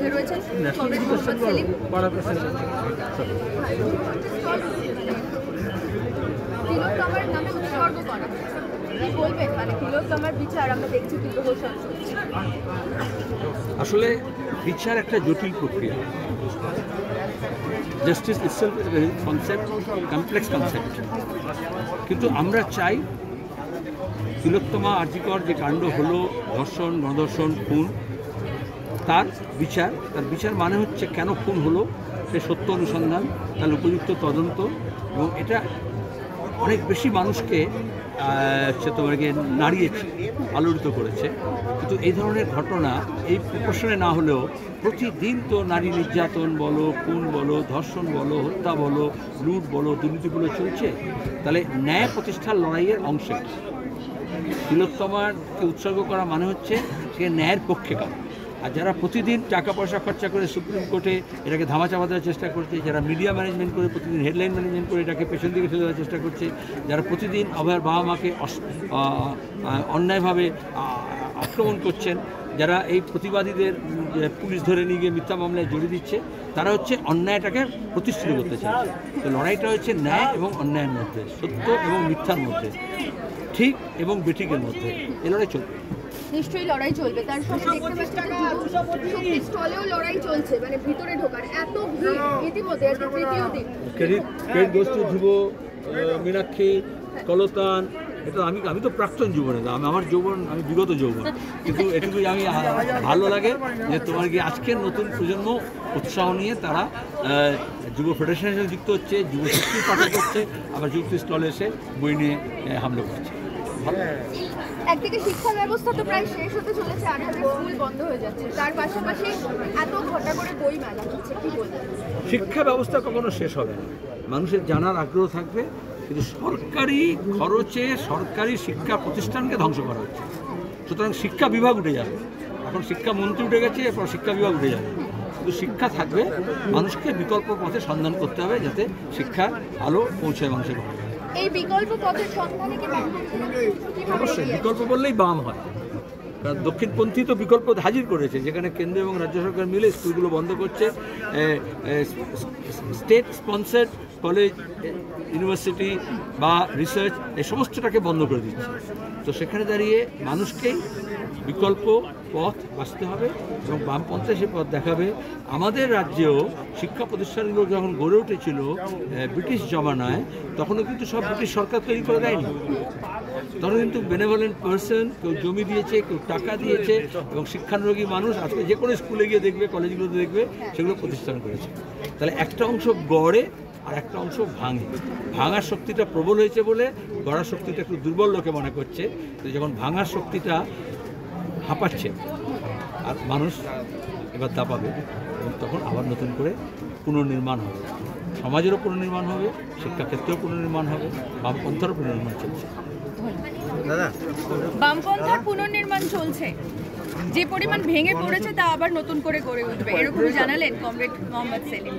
সঙ্গে রয়েছেন কমরেড মোহাম্মদ সেলিম। তিলোত্তমার নামে উৎসর্গ করা, কি বলবেন? মানে তিলোত্তমার বিচার আমরা দেখছি দুর্গোষণ চলছে। আসলে বিচার একটা জটিল প্রক্রিয়া। Justice itself is very concept, complex concept. কিন্তু আমরা চাই তিলোত্তমা আর্জিকর যে কাণ্ড হলো, ধর্ষণ, গণধর্ষণ, খুন, তার বিচার মানে হচ্ছে কেন খুন হলো সে সত্য অনুসন্ধান, তার উপযুক্ত তদন্ত, এবং এটা অনেক বেশি মানুষকে তোমাকে নাড়িয়েছে, আলোড়িত করেছে। কিন্তু এই ধরনের ঘটনা এই প্রশ্নে না হলেও প্রতিদিন তো নারী নির্যাতন বলো, খুন বলো, ধর্ষণ বলো, হত্যা বলো, লুট বলো, দুর্নীতিগুলো চলছে। তাহলে ন্যায় প্রতিষ্ঠার লড়াইয়ের অংশ তিলোত্তমাকে উৎসর্গ করা মানে হচ্ছে সে ন্যায়ের পক্ষে কাজ। আর যারা প্রতিদিন টাকা পয়সা খরচা করে সুপ্রিম কোর্টে এটাকে ধামাচাপা দেওয়ার চেষ্টা করছে, যারা মিডিয়া ম্যানেজমেন্ট করে প্রতিদিন হেডলাইন ম্যানেজমেন্ট করে এটাকে পেছন দিকে ফেলে দেওয়ার চেষ্টা করছে, যারা প্রতিদিন অভয়ার বাবা মাকে অন্যায়ভাবে আক্রমণ করছেন, যারা এই প্রতিবাদীদের পুলিশ ধরে নিয়ে গিয়ে মিথ্যা মামলায় জড়িয়ে দিচ্ছে, তারা হচ্ছে অন্যায়টাকে প্রতিষ্ঠিত করতে চাইছে। তো লড়াইটা হচ্ছে ন্যায় এবং অন্যায়ের মধ্যে, সত্য এবং মিথ্যার মধ্যে, ঠিক এবং বেঠিকের মধ্যে। এই লড়াই চলবে, নিশ্চয়ই লড়াই চলবে। তার সঙ্গে দেখতে পাচ্ছি স্টলেও লড়াই চলছে, মানে ভিতরে ঢোকার এত ভিড় ইতিমধ্যে আজকে তৃতীয় দিন। ক্রেডিট গোস টু ধ্রুব, মীনাক্ষী, কলতান। এটা আমি তো প্রাক্তন যৌবনে, আমার যৌবন, আমি বিগত যৌবন, কিন্তু এটুকুই আমি ভালো লাগে যে তোমার কি আজকের নতুন প্রজন্ম উৎসাহ নিয়ে তারা যুব ফেডারেশনের সাথে যুক্ত হচ্ছে, যুব শক্তির পাঠা করছে, আবার যুক্তি স্টলে এসে বই নিয়ে হামলা করছে। একদিকে শিক্ষা ব্যবস্থা তো প্রায় শেষ হতে চলেছে, 8,000 স্কুল বন্ধ হয়ে যাচ্ছে, তার পাশাপাশি এত ঘটা করে বই মেলা হচ্ছে, কি বলবেন? শিক্ষা ব্যবস্থা কখনো শেষ হবে না, মানুষের জানার আগ্রহ থাকবে, কিন্তু সরকারি খরচে সরকারি শিক্ষা প্রতিষ্ঠানকে ধ্বংস করা হচ্ছে। সুতরাং শিক্ষা বিভাগ উঠে যাবে, এখন শিক্ষামন্ত্রী উঠে গেছে, এরপর শিক্ষা বিভাগ উঠে যাবে, কিন্তু শিক্ষা থাকবে। মানুষকে বিকল্প পথে সন্ধান করতে হবে যাতে শিক্ষার আলো পৌঁছায় মানুষের ঘরে। এই বিকল্প পথের সন্ধানে কি অবশ্যই বিকল্প বললেই বাম হয়, কারণ দক্ষিণপন্থী তো বিকল্প হাজির করেছে, যেখানে কেন্দ্র এবং রাজ্য সরকার মিলে স্কুলগুলো বন্ধ করছে, স্টেট স্পন্সার্ড কলেজ, ইউনিভার্সিটি বা রিসার্চ এই সমস্তটাকে বন্ধ করে দিচ্ছে। তো সেখানে দাঁড়িয়ে মানুষকেই বিকল্প পথ বাঁচতে হবে, এবং বামপন্থা সে পথ দেখাবে। আমাদের রাজ্যেও শিক্ষা প্রতিষ্ঠানগুলো যখন গড়ে উঠেছিল ব্রিটিশ জমানায়, তখনও কিন্তু সব ব্রিটিশ সরকার তৈরি করে দেয়নি। তখন কিন্তু বেনেভলেন্ট পার্সন, কেউ জমি দিয়েছে, কেউ টাকা দিয়েছে, এবং শিক্ষানুরাগী মানুষ আজকে যে কোনো স্কুলে গিয়ে দেখবে, কলেজগুলোতে দেখবে, সেগুলো প্রতিষ্ঠান করেছে। তাহলে একটা অংশ গড়ে আর একটা অংশ ভাঙে। ভাঙার শক্তিটা প্রবল হয়েছে বলে গড়ার শক্তিটা একটু দুর্বল লোকে মনে করছে। তো যখন ভাঙার শক্তিটা হাঁপাচ্ছে আর মানুষ এবার দাপাবে, এবং তখন আবার নতুন করে পুনর্নির্মাণ হবে, সমাজেরও পুনর্নির্মাণ হবে, শিক্ষাক্ষেত্রেও পুনর্নির্মাণ হবে, বামপন্থারও পুনর্নির্মাণ চলছে। বামপন্থার পুনর্নির্মাণ চলছে, যে পরিমাণ ভেঙে পড়েছে তা আবার নতুন করে গড়ে উঠবে, এরকমই জানালেন কমরেড মোহাম্মদ সেলিম।